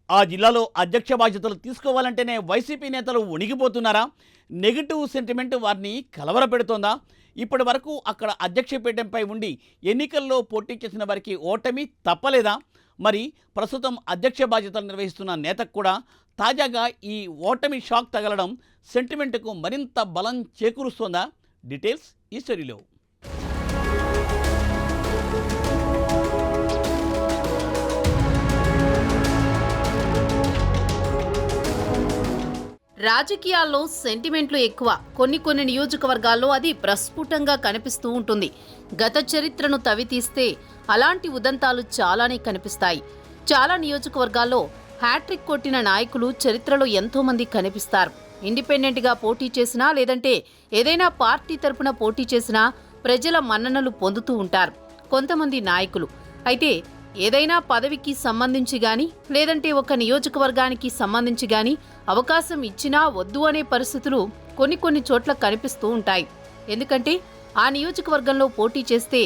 ఆ జిల్లాలో అధ్యక్ష బాధ్యతలు తీసుకోవాలంటేనే వైసీపీ నేతలు వణిగిపోతున్నారా? నెగిటివ్ సెంటిమెంట్ వారిని కలవరపెడుతోందా? ఇప్పటి వరకు అక్కడ అధ్యక్ష పీఠంపై ఉండి ఎన్నికల్లో పోటీ చేసిన వారికి ఓటమి తప్పలేదా? మరి ప్రస్తుతం అధ్యక్ష బాధ్యతలు నిర్వహిస్తున్న నేతకు కూడా తాజాగా ఈ ఓటమి షాక్ తగలడం సెంటిమెంట్కు మరింత బలం చేకూరుస్తోందా? డీటెయిల్స్ ఈ స్టోరీలో. రాజకీయాల్లో సెంటిమెంట్లు ఎక్కువ. కొన్ని నియోజకవర్గాల్లో అది ప్రస్ఫుటంగా కనిపిస్తూ ఉంటుంది. గత చరిత్రను తవ్వితీస్తే అలాంటి ఉదంతాలు చాలానే కనిపిస్తాయి. చాలా నియోజకవర్గాల్లో హ్యాట్రిక్ కొట్టిన నాయకులు చరిత్రలో ఎంతో మంది కనిపిస్తారు. ఇండిపెండెంట్గా పోటీ చేసినా లేదంటే ఏదైనా పార్టీ తరపున పోటీ చేసినా ప్రజల మన్ననలు పొందుతూ ఉంటారు కొంతమంది నాయకులు. అయితే ఏదైనా పదవికి సంబంధించి గాని లేదంటే ఒక నియోజకవర్గానికి సంబంధించి గాని అవకాశం ఇచ్చినా వద్దు అనే పరిస్థితులు కొన్ని చోట్ల కనిపిస్తూ ఉంటాయి. ఎందుకంటే ఆ నియోజకవర్గంలో పోటీ చేస్తే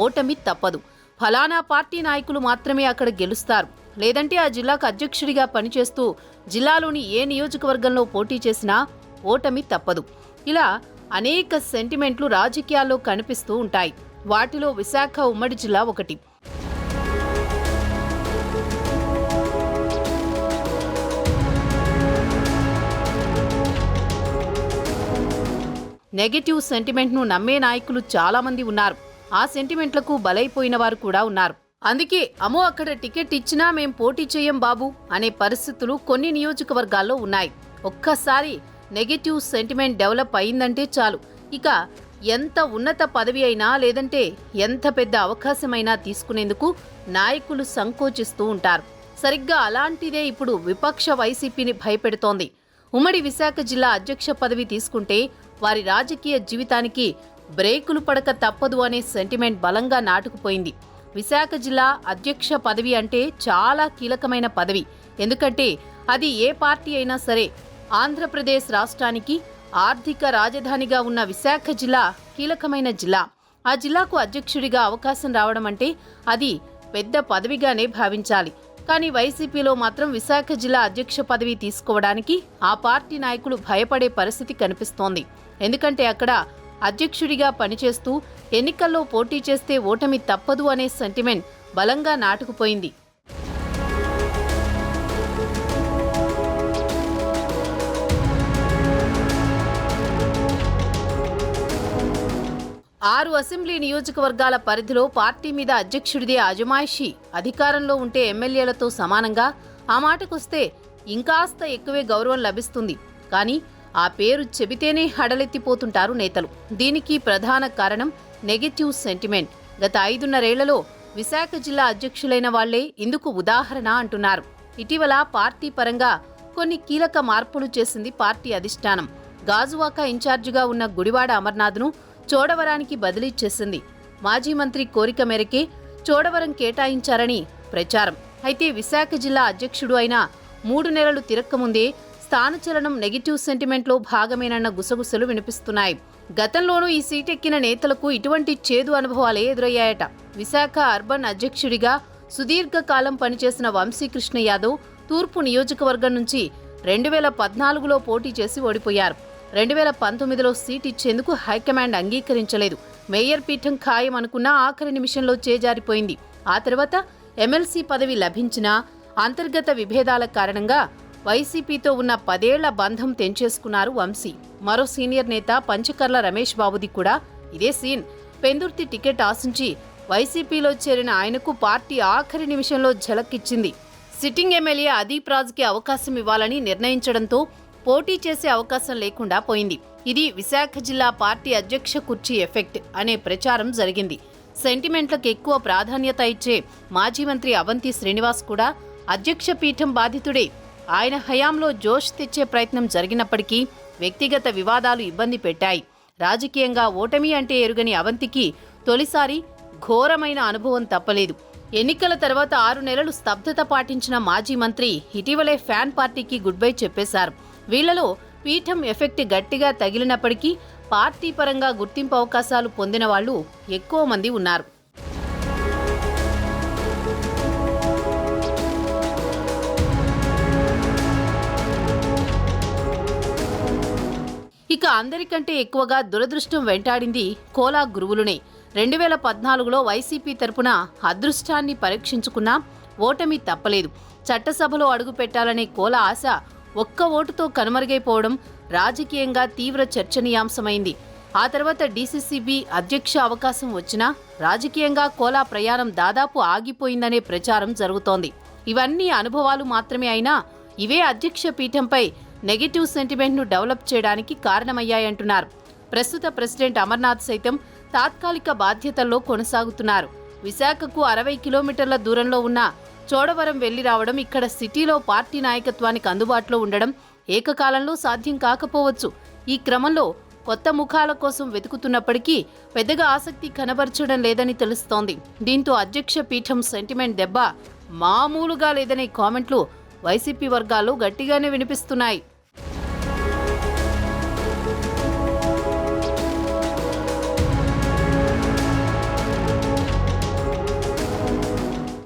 ఓటమి తప్పదు. ఫలానా పార్టీ నాయకులు మాత్రమే అక్కడ గెలుస్తారు, లేదంటే ఆ జిల్లాకు అధ్యక్షుడిగా పనిచేస్తూ జిల్లాలోని ఏ నియోజకవర్గంలో పోటీ చేసినా ఓటమి తప్పదు. ఇలా అనేక సెంటిమెంట్లు రాజకీయాల్లో కనిపిస్తూ ఉంటాయి. వాటిలో విశాఖ ఉమ్మడి జిల్లా ఒకటి. నెగటివ్ సెంటిమెంట్ను నమ్మే నాయకులు చాలా మంది ఉన్నారు. ఆ సెంటిమెంట్లకు బలైపోయిన వారు కూడా ఉన్నారు. అందుకే అమ్మో అక్కడ టికెట్ ఇచ్చినా మేం పోటీ చేయం బాబు అనే పరిస్థితులు కొన్ని నియోజకవర్గాల్లో ఉన్నాయి. ఒక్కసారి నెగటివ్ సెంటిమెంట్ డెవలప్ అయిందంటే చాలు, ఇక ఎంత ఉన్నత పదవి అయినా లేదంటే ఎంత పెద్ద అవకాశమైనా తీసుకునేందుకు నాయకులు సంకోచిస్తూ ఉంటారు. సరిగ్గా అలాంటిదే ఇప్పుడు విపక్ష వైసీపీని భయపెడుతోంది. ఉమ్మడి విశాఖ జిల్లా అధ్యక్ష పదవి తీసుకుంటే వారి రాజకీయ జీవితానికి బ్రేకులు పడక తప్పదు అనే సెంటిమెంట్ బలంగా నాటుకుపోయింది. విశాఖ జిల్లా అధ్యక్ష పదవి అంటే చాలా కీలకమైన పదవి. ఎందుకంటే అది ఏ పార్టీ అయినా సరే ఆంధ్రప్రదేశ్ రాష్ట్రానికి ఆర్థిక రాజధానిగా ఉన్న విశాఖ జిల్లా కీలకమైన జిల్లా. ఆ జిల్లాకు అధ్యక్షుడిగా అవకాశం రావడం అంటే అది పెద్ద పదవిగానే భావించాలి. కానీ వైసీపీలో మాత్రం విశాఖ జిల్లా అధ్యక్ష పదవి తీసుకోవడానికి ఆ పార్టీ నాయకులు భయపడే పరిస్థితి కనిపిస్తోంది. ఎందుకంటే అక్కడ అధ్యక్షుడిగా పనిచేస్తూ ఎన్నికల్లో పోటీ చేస్తే ఓటమి తప్పదు అనే సెంటిమెంట్ బలంగా నాటుకుపోయింది. ఆరు అసెంబ్లీ నియోజకవర్గాల పరిధిలో పార్టీ మీద అధ్యక్షుడిదే అజమాయిషీ. అధికారంలో ఉంటే ఎమ్మెల్యేలతో సమానంగా, ఆ మాటకొస్తే ఇంకాస్త ఎక్కువే గౌరవం లభిస్తుంది. కానీ ఆ పేరు చెబితేనే హడలెత్తిపోతుంటారు నేతలు. దీనికి ప్రధాన కారణం నెగటివ్ సెంటిమెంట్. గత 5.5 ఏళ్లలో విశాఖ జిల్లా అధ్యక్షులైన వాళ్లే ఇందుకు ఉదాహరణ అంటున్నారు. ఇటీవల పార్టీ పరంగా కొన్ని కీలక మార్పులు చేసింది పార్టీ అధిష్టానం. గాజువాక ఇన్ఛార్జిగా ఉన్న గుడివాడ అమర్నాథ్ను చోడవరానికి బదిలీ చేసింది. మాజీ మంత్రి కోరిక మేరకే చోడవరం కేటాయించారని ప్రచారం. అయితే విశాఖ జిల్లా అధ్యక్షుడు అయిన 3 నెలలు తిరక్కముందే స్థానచలనం నెగిటివ్ సెంటిమెంట్లో భాగమేనన్న గుసగుసలు వినిపిస్తున్నాయి. గతంలోనూ ఈ సీటెక్కిన నేతలకు ఇటువంటి చేదు అనుభవాలే ఎదురయ్యాయట. విశాఖ అర్బన్ అధ్యక్షుడిగా సుదీర్ఘకాలం పనిచేసిన వంశీకృష్ణ యాదవ్ తూర్పు నియోజకవర్గం నుంచి 2014లో పోటీ చేసి ఓడిపోయారు. 2019లో సీట్ ఇచ్చేందుకు హైకమాండ్ అంగీకరించలేదు. మేయర్ పీఠం ఖాయం అనుకున్న ఆఖరి నిమిషంలో చేజారిపోయింది. ఆ తర్వాత ఎమ్మెల్సీ పదవి లభించినా అంతర్గత విభేదాల కారణంగా వైసీపీతో ఉన్న 10 ఏళ్ల బంధం తెంచేసుకున్నారు వంశీ. మరో సీనియర్ నేత పంచకర్ల రమేష్ బాబుది కూడా ఇదే సీన్. పెందుర్తి టికెట్ ఆశించి వైసీపీలో చేరిన ఆయనకు పార్టీ ఆఖరి నిమిషంలో ఝలక్కిచ్చింది. సిట్టింగ్ ఎమ్మెల్యే అదీప్ రాజ్కి అవకాశం ఇవ్వాలని నిర్ణయించడంతో పోటీ చేసే అవకాశం లేకుండా పోయింది. ఇది విశాఖ జిల్లా పార్టీ అధ్యక్ష కుర్చీ ఎఫెక్ట్ అనే ప్రచారం జరిగింది. సెంటిమెంట్లకు ఎక్కువ ప్రాధాన్యత ఇచ్చే మాజీ మంత్రి అవంతి శ్రీనివాస్ కూడా అధ్యక్ష పీఠం బాధితుడే. ఆయన హయాంలో జోష్ తెచ్చే ప్రయత్నం జరిగినప్పటికీ వ్యక్తిగత వివాదాలు ఇబ్బంది పెట్టాయి. రాజకీయంగా ఓటమి అంటే ఎరుగని అవంతికి తొలిసారి ఘోరమైన అనుభవం తప్పలేదు. ఎన్నికల తర్వాత 6 నెలలు స్తబ్దత పాటించిన మాజీ మంత్రి ఇటీవలే ఫ్యాన్ పార్టీకి గుడ్ బై చెప్పేశారు. వీళ్లలో పీఠం ఎఫెక్ట్ గట్టిగా తగిలినప్పటికీ పార్టీ పరంగా గుర్తింపు అవకాశాలు పొందిన వాళ్లు ఎక్కువ మంది ఉన్నారు. ఇక అందరికంటే ఎక్కువగా దురదృష్టం వెంటాడింది కోలా గురువులునే. 2014లో వైసీపీ తరపున అదృష్టాన్ని పరీక్షించుకున్నా ఓటమి తప్పలేదు. చట్టసభలో అడుగు పెట్టాలనే కోలా ఆశ ఒక్క ఓటుతో కనుమరుగైపోవడం రాజకీయంగా తీవ్ర చర్చనీయాంశమైంది. ఆ తర్వాత డీసీసీబీ అధ్యక్ష అవకాశం వచ్చినా రాజకీయంగా కోలా ప్రయాణం దాదాపు ఆగిపోయిందనే ప్రచారం జరుగుతోంది. ఇవన్నీ అనుభవాలు మాత్రమే అయినా ఇవే అధ్యక్ష పీఠంపై నెగటివ్ సెంటిమెంట్ను డెవలప్ చేయడానికి కారణమయ్యాయంటున్నారు. ప్రస్తుత ప్రెసిడెంట్ అమర్నాథ్ సైతం తాత్కాలిక బాధ్యతల్లో కొనసాగుతున్నారు. విశాఖకు 60 కిలోమీటర్ల దూరంలో ఉన్న చోడవరం వెళ్లి రావడం, ఇక్కడ సిటీలో పార్టీ నాయకత్వానికి అందుబాటులో ఉండడం ఏకకాలంలో సాధ్యం కాకపోవచ్చు. ఈ క్రమంలో కొత్త ముఖాల కోసం వెతుకుతున్నప్పటికీ పెద్దగా ఆసక్తి కనబరచడం లేదని తెలుస్తోంది. దీంతో అధ్యక్ష పీఠం సెంటిమెంట్ దెబ్బ మామూలుగా లేదనే కామెంట్లు వైసీపీ వర్గాల్లో గట్టిగానే వినిపిస్తున్నాయి.